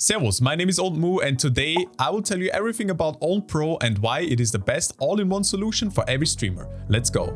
Servus, my name is Old Moo and today I will tell you everything about OWN Pro and why it is the best all-in-one solution for every streamer. Let's go.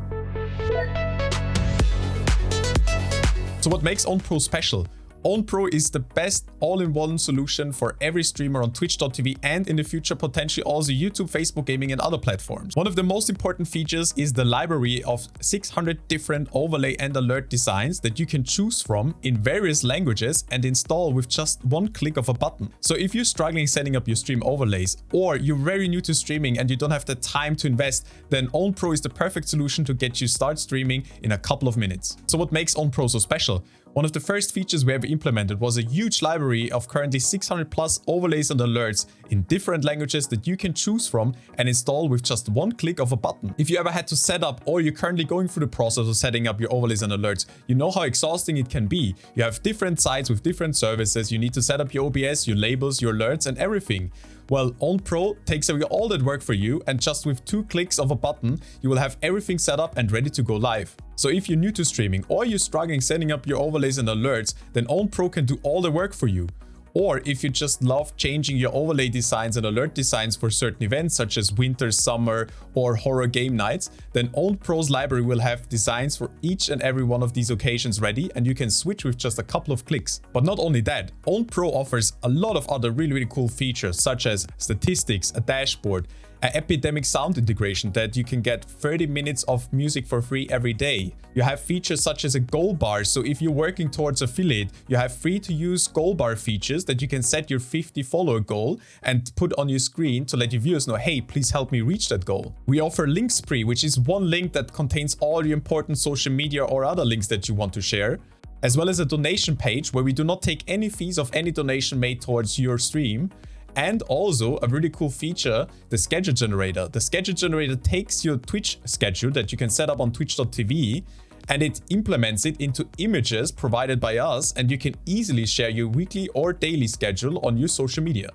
So what makes OWN Pro special? OWN Pro is the best all-in-one solution for every streamer on Twitch.tv and in the future potentially also YouTube, Facebook gaming and other platforms. One of the most important features is the library of 600 different overlay and alert designs that you can choose from in various languages and install with just one click of a button. So if you're struggling setting up your stream overlays or you're very new to streaming and you don't have the time to invest, then OWN Pro is the perfect solution to get you start streaming in a couple of minutes. So what makes OWN Pro so special? One of the first features we ever implemented was a huge library of currently 600 plus overlays and alerts in different languages that you can choose from and install with just one click of a button. If you ever had to set up or you're currently going through the process of setting up your overlays and alerts, you know how exhausting it can be. You have different sites with different services, you need to set up your OBS, your labels, your alerts and everything. Well, OWN Pro takes away all that work for you and just with 2 clicks of a button, you will have everything set up and ready to go live. So if you're new to streaming or you're struggling setting up your overlays and alerts, then OWN Pro can do all the work for you. Or if you just love changing your overlay designs and alert designs for certain events such as winter, summer or horror game nights, then OWN Pro's library will have designs for each and every one of these occasions ready and you can switch with just a couple of clicks. But not only that, OWN Pro offers a lot of other really cool features such as statistics, a dashboard, an Epidemic sound integration that you can get 30 minutes of music for free every day. You have features such as a goal bar, so if you're working towards affiliate, you have free to use goal bar features that you can set your 50 follower goal and put on your screen to let your viewers know, hey, please help me reach that goal. We offer Linkspree, which is one link that contains all your important social media or other links that you want to share, as well as a donation page where we do not take any fees of any donation made towards your stream. And also a really cool feature, the schedule generator. The schedule generator takes your Twitch schedule that you can set up on twitch.tv and it implements it into images provided by us and you can easily share your weekly or daily schedule on your social media.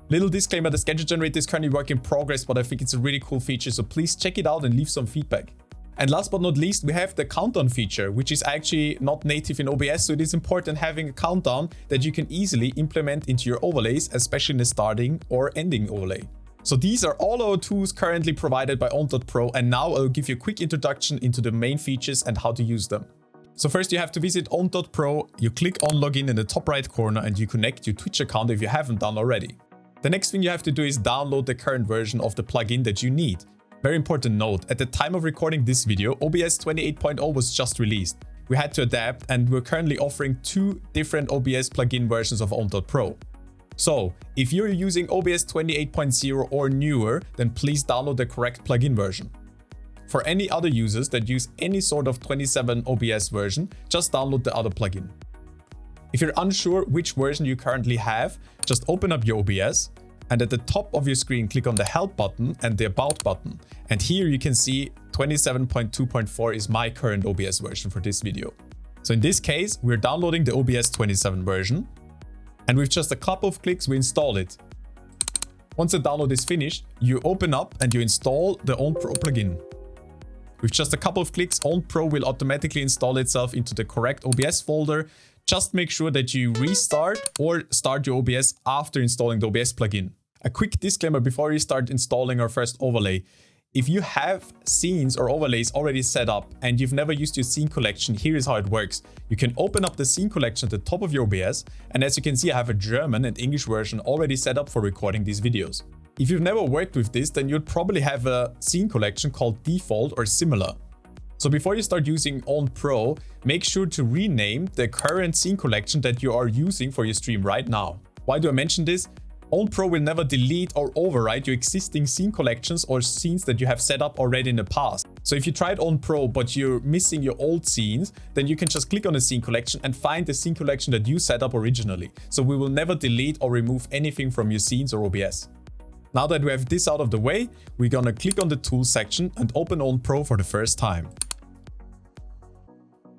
Little disclaimer, the schedule generator is currently work in progress, but I think it's a really cool feature, so please check it out and leave some feedback. And last but not least, we have the countdown feature, which is actually not native in OBS, so it is important having a countdown that you can easily implement into your overlays, especially in the starting or ending overlay. So these are all our tools currently provided by OWN Pro, and now I'll give you a quick introduction into the main features and how to use them. So first you have to visit OWN Pro, you click on login in the top right corner and you connect your Twitch account if you haven't done already. The next thing you have to do is download the current version of the plugin that you need. Very important note, at the time of recording this video, OBS 28.0 was just released. We had to adapt and we're currently offering 2 different OBS plugin versions of OWN Pro. So, if you're using OBS 28.0 or newer, then please download the correct plugin version. For any other users that use any sort of 27 OBS version, just download the other plugin. If you're unsure which version you currently have, just open up your OBS. And at the top of your screen, click on the Help button and the About button. And here you can see 27.2.4 is my current OBS version for this video. So in this case, we're downloading the OBS 27 version. And with just a couple of clicks, we install it. Once the download is finished, you open up and you install the OWN Pro plugin. With just a couple of clicks, OWN Pro will automatically install itself into the correct OBS folder. Just make sure that you restart or start your OBS after installing the OBS plugin. A quick disclaimer before you start installing our first overlay. If you have scenes or overlays already set up and you've never used your scene collection, here is how it works. You can open up the scene collection at the top of your OBS, and as you can see, I have a German and English version already set up for recording these videos. If you've never worked with this, then you'll probably have a scene collection called default or similar. So before you start using OWN Pro, make sure to rename the current scene collection that you are using for your stream right now. Why do I mention this? OWN Pro will never delete or overwrite your existing scene collections or scenes that you have set up already in the past. So if you tried OWN Pro but you're missing your old scenes, then you can just click on the scene collection and find the scene collection that you set up originally. So we will never delete or remove anything from your scenes or OBS. Now that we have this out of the way, we're gonna click on the Tools section and open OWN Pro for the first time.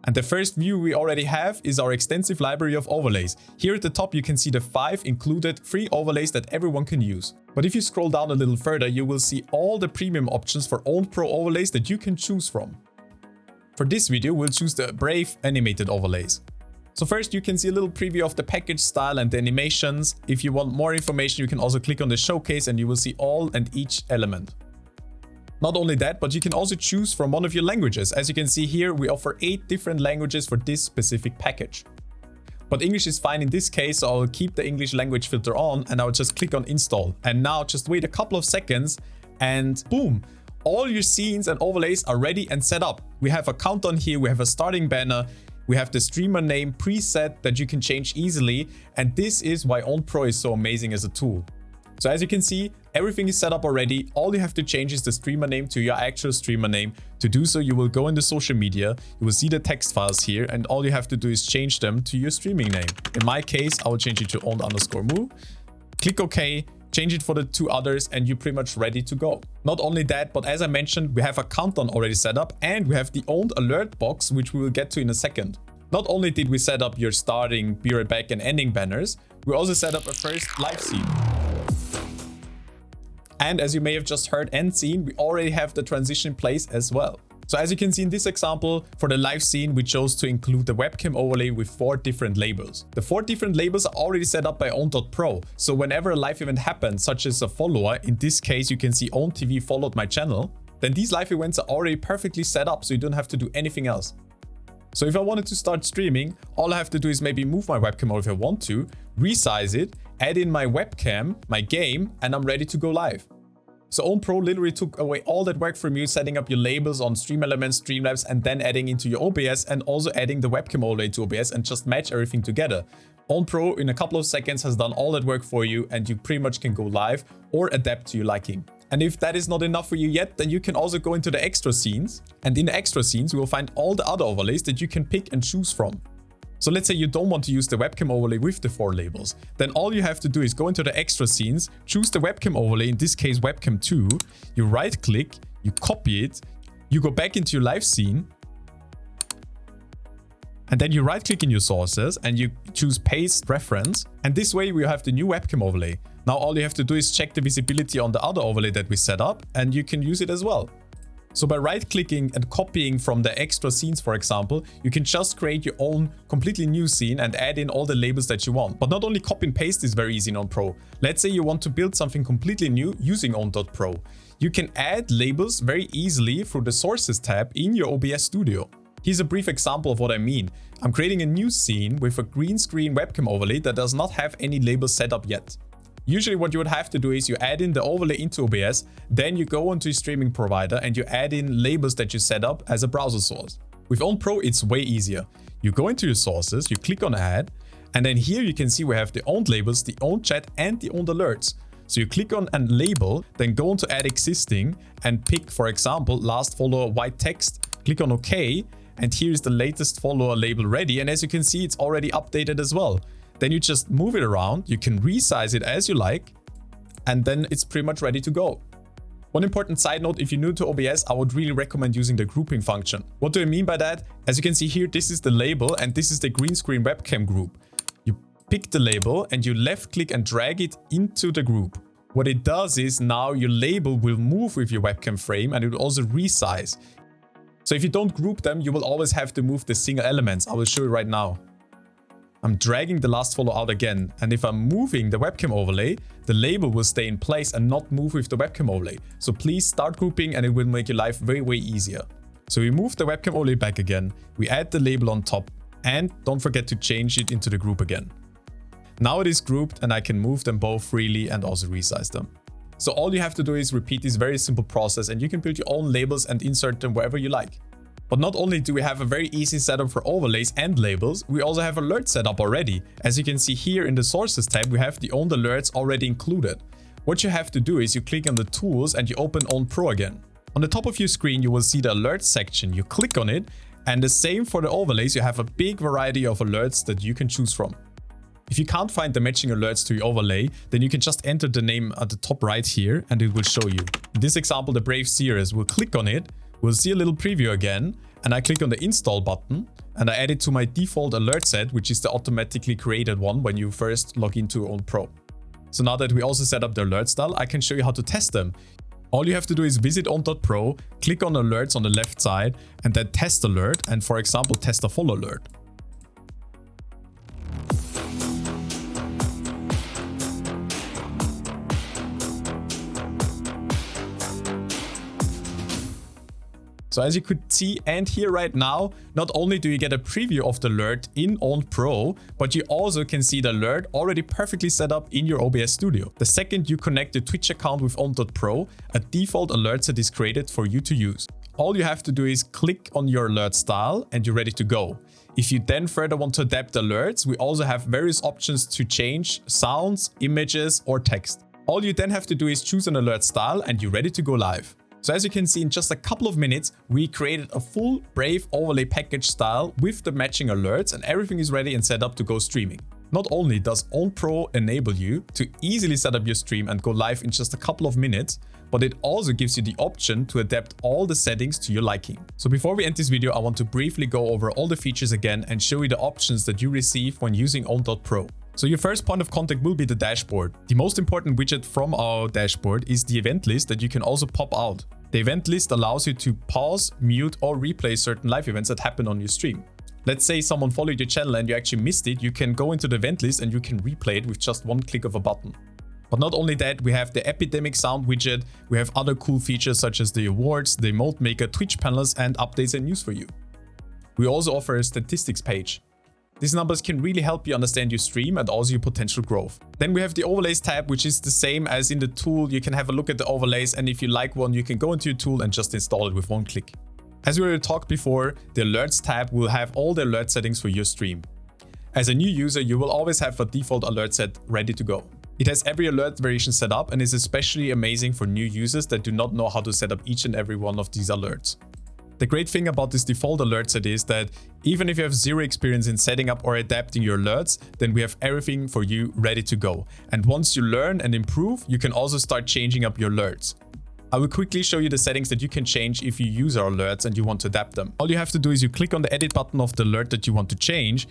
And the first view we already have is our extensive library of overlays. Here at the top you can see the 5 included free overlays that everyone can use. But if you scroll down a little further, you will see all the premium options for OWN Pro overlays that you can choose from. For this video, we'll choose the Brave animated overlays. So first, you can see a little preview of the package style and the animations. If you want more information, you can also click on the showcase and you will see all and each element. Not only that, but you can also choose from one of your languages. As you can see here, we offer 8 different languages for this specific package. But English is fine in this case, so I'll keep the English language filter on and I'll just click on install. And now just wait a couple of seconds and boom, all your scenes and overlays are ready and set up. We have a countdown here, we have a starting banner, we have the streamer name preset that you can change easily. And this is why OWN Pro is so amazing as a tool. So as you can see, everything is set up already. All you have to change is the streamer name to your actual streamer name. To do so, you will go into social media, you will see the text files here, and all you have to do is change them to your streaming name. In my case, I will change it to owned_moo. Click OK, change it for the 2 others, and you're pretty much ready to go. Not only that, but as I mentioned, we have a countdown already set up, and we have the owned alert box, which we will get to in a second. Not only did we set up your starting, be right back, and ending banners, we also set up a first live scene. And as you may have just heard and seen, we already have the transition in place as well. So as you can see in this example, for the live scene, we chose to include the webcam overlay with 4 different labels. The 4 different labels are already set up by OWN.pro. So whenever a live event happens, such as a follower, in this case, you can see OWN TV followed my channel, then these live events are already perfectly set up, so you don't have to do anything else. So if I wanted to start streaming, all I have to do is maybe move my webcam over if I want to, resize it, add in my webcam, my game, and I'm ready to go live. So OWN Pro literally took away all that work from you, setting up your labels on StreamElements, Streamlabs, and then adding into your OBS and also adding the webcam overlay to OBS and just match everything together. OWN Pro in a couple of seconds has done all that work for you and you pretty much can go live or adapt to your liking. And if that is not enough for you yet, then you can also go into the extra scenes. And in the extra scenes, you will find all the other overlays that you can pick and choose from. So let's say you don't want to use the webcam overlay with the 4 labels. Then all you have to do is go into the extra scenes, choose the webcam overlay, in this case webcam 2, you right click, you copy it, you go back into your live scene, and then you right click in your sources and you choose paste reference. And this way we have the new webcam overlay. Now all you have to do is check the visibility on the other overlay that we set up and you can use it as well. So by right clicking and copying from the extra scenes, for example, you can just create your own completely new scene and add in all the labels that you want. But not only copy and paste is very easy in OWN Pro. Let's say you want to build something completely new using OWN.pro. You can add labels very easily through the sources tab in your OBS studio. Here's a brief example of what I mean. I'm creating a new scene with a green screen webcam overlay that does not have any labels set up yet. Usually what you would have to do is you add in the overlay into OBS, then you go onto your streaming provider and you add in labels that you set up as a browser source. With OWN Pro, it's way easier. You go into your sources, you click on add, and then here you can see we have the owned labels, the owned chat, and the owned alerts. So you click on and label, then go on to add existing and pick, for example, last follower white text, click on OK, and here is the latest follower label ready. And as you can see, it's already updated as well. Then you just move it around, you can resize it as you like, and then it's pretty much ready to go. One important side note, if you're new to OBS, I would really recommend using the grouping function. What do I mean by that? As you can see here, this is the label and this is the green screen webcam group. You pick the label and you left click and drag it into the group. What it does is now your label will move with your webcam frame and it will also resize. So if you don't group them, you will always have to move the single elements. I will show you right now. I'm dragging the last follow out again, and if I'm moving the webcam overlay, the label will stay in place and not move with the webcam overlay. So please start grouping and it will make your life way easier. So we move the webcam overlay back again, we add the label on top, and don't forget to change it into the group again. Now it is grouped and I can move them both freely and also resize them. So all you have to do is repeat this very simple process and you can build your own labels and insert them wherever you like. But not only do we have a very easy setup for overlays and labels, we also have alerts set up already. As you can see here in the sources tab, we have the owned alerts already included. What you have to do is you click on the tools and you open OWN Pro again. On the top of your screen, you will see the alerts section. You click on it, and the same for the overlays. You have a big variety of alerts that you can choose from. If you can't find the matching alerts to your overlay, then you can just enter the name at the top right here and it will show you. In this example, the Brave Series, will click on it, we'll see a little preview again, and I click on the install button and I add it to my default alert set, which is the automatically created one when you first log into OWN Pro. So now that we also set up the alert style, I can show you how to test them. All you have to do is visit OWN.pro, click on alerts on the left side, and then test alert, and for example, test a follow alert. So as you could see and hear right now, not only do you get a preview of the alert in OWN Pro, but you also can see the alert already perfectly set up in your OBS studio. The second you connect your Twitch account with OWN.Pro, a default alert set is created for you to use. All you have to do is click on your alert style and you're ready to go. If you then further want to adapt alerts, we also have various options to change sounds, images, or text. All you then have to do is choose an alert style and you're ready to go live. So as you can see, in just a couple of minutes, we created a full Brave overlay package style with the matching alerts, and everything is ready and set up to go streaming. Not only does OWN Pro enable you to easily set up your stream and go live in just a couple of minutes, but it also gives you the option to adapt all the settings to your liking. So before we end this video, I want to briefly go over all the features again and show you the options that you receive when using OWN.Pro. So your first point of contact will be the dashboard. The most important widget from our dashboard is the event list that you can also pop out. The event list allows you to pause, mute, or replay certain live events that happen on your stream. Let's say someone followed your channel and you actually missed it, you can go into the event list and you can replay it with just one click of a button. But not only that, we have the Epidemic sound widget, we have other cool features such as the awards, the emote maker, Twitch panels, and updates and news for you. We also offer a statistics page. These numbers can really help you understand your stream and also your potential growth. Then we have the overlays tab, which is the same as in the tool. You can have a look at the overlays, and if you like one, you can go into your tool and just install it with one click. As we already talked before, the alerts tab will have all the alert settings for your stream. As a new user, you will always have a default alert set ready to go. It has every alert variation set up and is especially amazing for new users that do not know how to set up each and every one of these alerts. The great thing about this default alert set is that even if you have zero experience in setting up or adapting your alerts, then we have everything for you ready to go. And once you learn and improve, you can also start changing up your alerts. I will quickly show you the settings that you can change if you use our alerts and you want to adapt them. All you have to do is you click on the edit button of the alert that you want to change.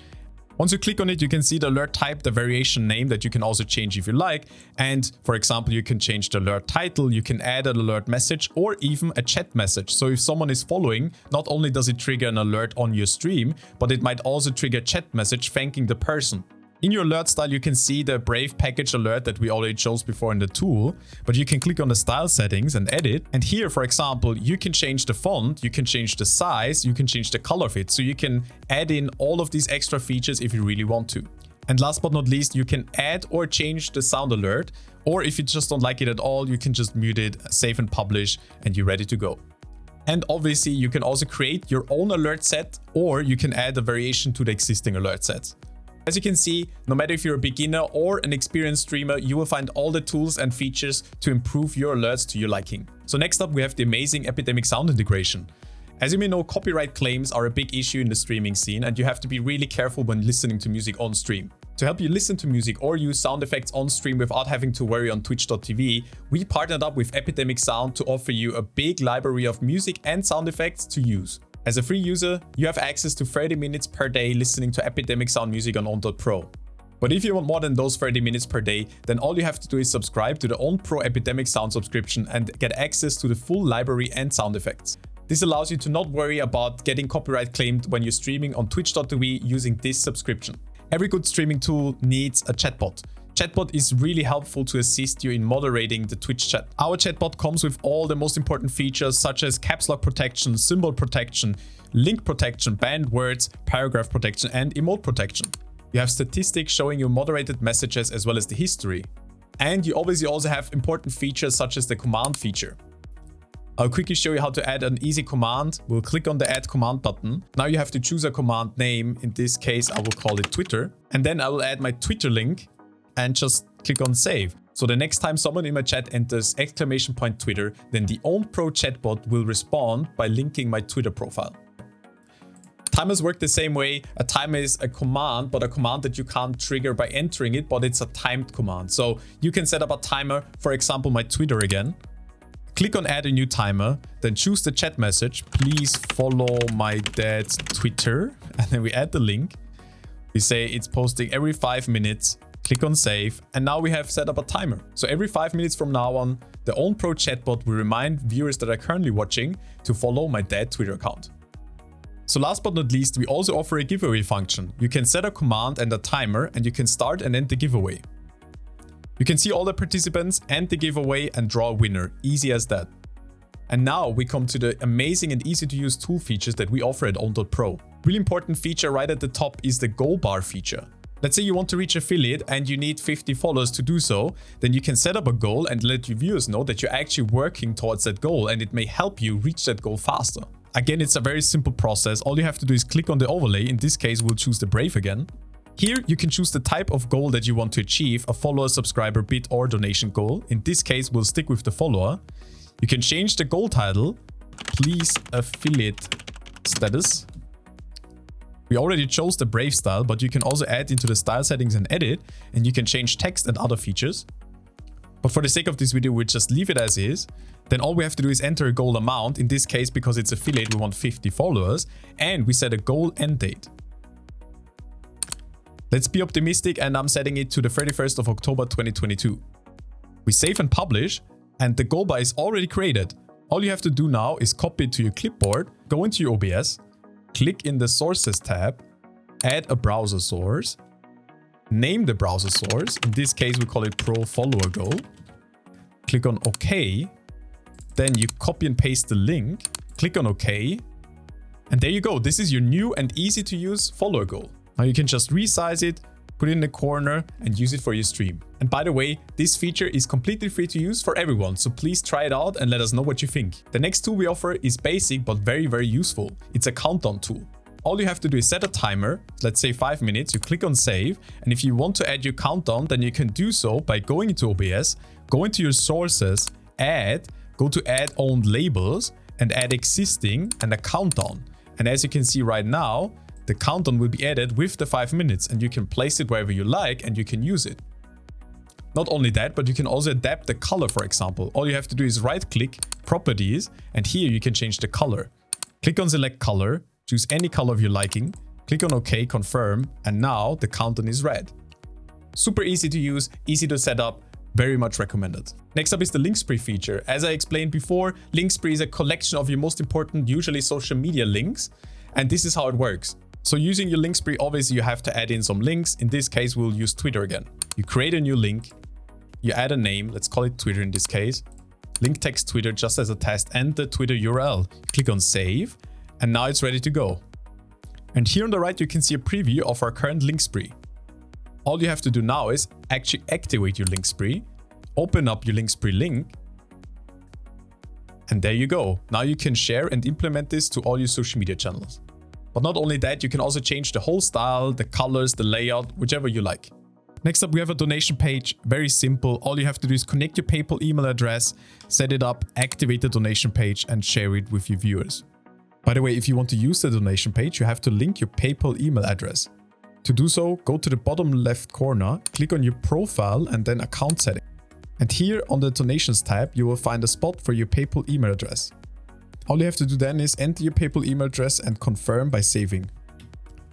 Once you click on it, you can see the alert type, the variation name that you can also change if you like. And for example, you can change the alert title, you can add an alert message or even a chat message. So if someone is following, not only does it trigger an alert on your stream, but it might also trigger a chat message thanking the person. In your alert style, you can see the Brave package alert that we already chose before in the tool, but you can click on the style settings and edit. And here, for example, you can change the font, you can change the size, you can change the color of it. So you can add in all of these extra features if you really want to. And last but not least, you can add or change the sound alert, or if you just don't like it at all, you can just mute it, save and publish, and you're ready to go. And obviously, you can also create your own alert set, or you can add a variation to the existing alert sets. As you can see, no matter if you're a beginner or an experienced streamer, you will find all the tools and features to improve your alerts to your liking. So next up, we have the amazing Epidemic sound integration. As you may know, copyright claims are a big issue in the streaming scene, and you have to be really careful when listening to music on stream. To help you listen to music or use sound effects on stream without having to worry on twitch.tv, we partnered up with Epidemic Sound to offer you a big library of music and sound effects to use. As a free user, you have access to 30 minutes per day listening to Epidemic sound music on OWN.Pro. But if you want more than those 30 minutes per day, then all you have to do is subscribe to the OWN.Pro Epidemic sound subscription and get access to the full library and sound effects. This allows you to not worry about getting copyright claimed when you're streaming on twitch.tv using this subscription. Every good streaming tool needs a chatbot. Chatbot is really helpful to assist you in moderating the Twitch chat. Our chatbot comes with all the most important features such as caps lock protection, symbol protection, link protection, banned words, paragraph protection, and emote protection. You have statistics showing you moderated messages as well as the history. And you obviously also have important features such as the command feature. I'll quickly show you how to add an easy command. We'll click on the add command button. Now you have to choose a command name. In this case, I will call it Twitter. And then I will add my Twitter link and just click on save. So the next time someone in my chat enters !Twitter, then the OWN.Pro chatbot will respond by linking my Twitter profile. Timers work the same way. A timer is a command, but a command that you can't trigger by entering it, but it's a timed command. So you can set up a timer, for example, my Twitter again. Click on add a new timer, then choose the chat message. Please follow my dad's Twitter. And then we add the link. We say it's posting every 5 minutes. Click on save, and now we have set up a timer. So every 5 minutes from now on, the OWN.Pro chatbot will remind viewers that are currently watching to follow my dad's Twitter account. So last but not least, we also offer a giveaway function. You can set a command and a timer, and you can start and end the giveaway. You can see all the participants and the giveaway and draw a winner. Easy as that. And now we come to the amazing and easy to use tool features that we offer at OWN3D Pro. Really important feature right at the top is the goal bar feature. Let's say you want to reach affiliate and you need 50 followers to do so, then you can set up a goal and let your viewers know that you're actually working towards that goal, and it may help you reach that goal faster. Again, it's a very simple process. All you have to do is click on the overlay. In this case, we'll choose the Brave again. Here, you can choose the type of goal that you want to achieve, a follower, subscriber, bid, or donation goal. In this case, we'll stick with the follower. You can change the goal title, please affiliate status. We already chose the Brave style, but you can also add into the style settings and edit, and you can change text and other features. But for the sake of this video, we'll just leave it as is. Then all we have to do is enter a goal amount. In this case, because it's affiliate, we want 50 followers, and we set a goal end date. Let's be optimistic, and I'm setting it to the 31st of October 2022. We save and publish, and the goal bar is already created. All you have to do now is copy it to your clipboard, go into your OBS, click in the Sources tab, add a browser source, name the browser source. In this case, we call it Pro Follower Goal. Click on OK. Then you copy and paste the link, click on OK. And there you go. This is your new and easy to use follower goal. Now you can just resize it, put it in the corner, and use it for your stream. And by the way, this feature is completely free to use for everyone, so please try it out and let us know what you think. The next tool we offer is basic but very, very useful. It's a countdown tool. All you have to do is set a timer, let's say 5 minutes, you click on save, and if you want to add your countdown, then you can do so by going into OBS, go into your sources, go to add owned labels, and add existing and a countdown. And as you can see right now, the countdown will be added with the 5 minutes, and you can place it wherever you like and you can use it. Not only that, but you can also adapt the color, for example. All you have to do is right click, properties, and here you can change the color. Click on select color, choose any color of your liking, click on OK, confirm, and now the countdown is red. Super easy to use, easy to set up, very much recommended. Next up is the Linkspree feature. As I explained before, Linkspree is a collection of your most important, usually social media links, and this is how it works. So using your Linkspree, obviously you have to add in some links. In this case, we'll use Twitter again. You create a new link, you add a name, let's call it Twitter in this case, link text Twitter just as a test, and the Twitter URL. Click on save, and now it's ready to go. And here on the right, you can see a preview of our current Linkspree. All you have to do now is actually activate your Linkspree, open up your Linkspree link, and there you go. Now you can share and implement this to all your social media channels. But not only that, you can also change the whole style, the colors, the layout, whichever you like. Next up, we have a donation page. Very simple. All you have to do is connect your PayPal email address, set it up, activate the donation page, and share it with your viewers. By the way, if you want to use the donation page, you have to link your PayPal email address. To do so, go to the bottom left corner, click on your profile, and then account setting. And here on the donations tab, you will find a spot for your PayPal email address. All you have to do then is enter your PayPal email address and confirm by saving.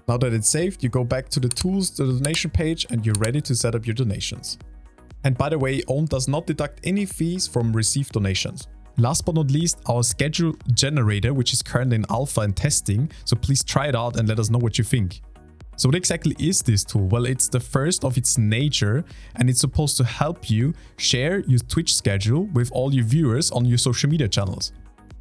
Now that it's saved, you go back to the tools, the donation page, and you're ready to set up your donations. And by the way, OWN does not deduct any fees from received donations. Last but not least, our schedule generator, which is currently in alpha and testing, so please try it out and let us know what you think. So what exactly is this tool? Well, it's the first of its nature, and it's supposed to help you share your Twitch schedule with all your viewers on your social media channels.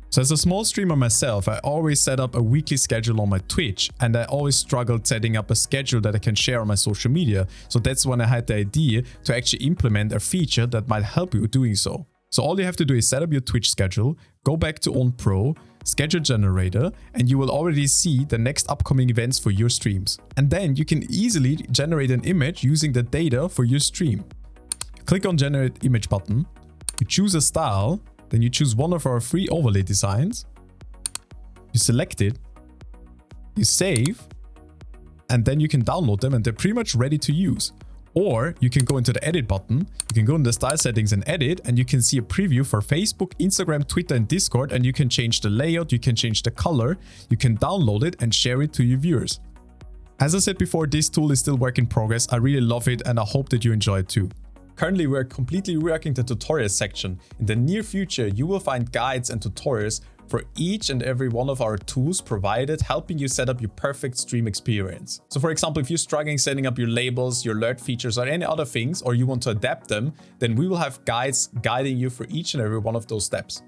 So as a small streamer myself, I always set up a weekly schedule on my Twitch, and I always struggled setting up a schedule that I can share on my social media. So that's when I had the idea to actually implement a feature that might help you doing so. So all you have to do is set up your Twitch schedule, go back to OWN Pro, schedule generator, and you will already see the next upcoming events for your streams. And then you can easily generate an image using the data for your stream. Click on Generate Image button, you choose a style, then you choose one of our free overlay designs, you select it, you save, and then you can download them and they're pretty much ready to use. Or you can go into the edit button, you can go in the style settings and edit, and you can see a preview for Facebook, Instagram, Twitter, and Discord, and you can change the layout, you can change the color, you can download it and share it to your viewers. As I said before, this tool is still work in progress. I really love it and I hope that you enjoy it too. Currently, we're completely reworking the tutorials section. In the near future, you will find guides and tutorials for each and every one of our tools provided, helping you set up your perfect stream experience. So for example, if you're struggling setting up your labels, your alert features, or any other things, or you want to adapt them, then we will have guides guiding you for each and every one of those steps.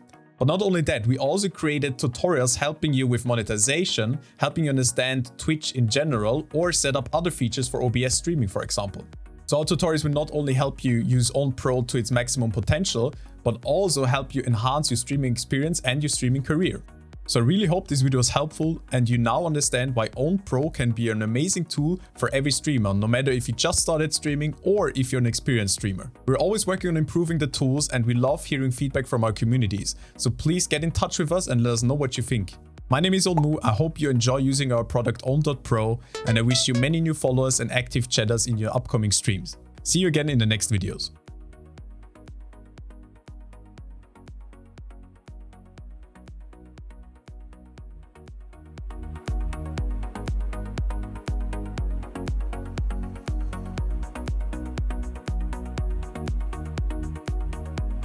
But not only that, we also created tutorials helping you with monetization, helping you understand Twitch in general, or set up other features for OBS streaming, for example. So our tutorials will not only help you use OWN Pro to its maximum potential, but also help you enhance your streaming experience and your streaming career. So I really hope this video was helpful and you now understand why OWN Pro can be an amazing tool for every streamer, no matter if you just started streaming or if you're an experienced streamer. We're always working on improving the tools and we love hearing feedback from our communities. So please get in touch with us and let us know what you think. My name is OWN. I hope you enjoy using our product OWN.Pro and I wish you many new followers and active chatters in your upcoming streams. See you again in the next videos.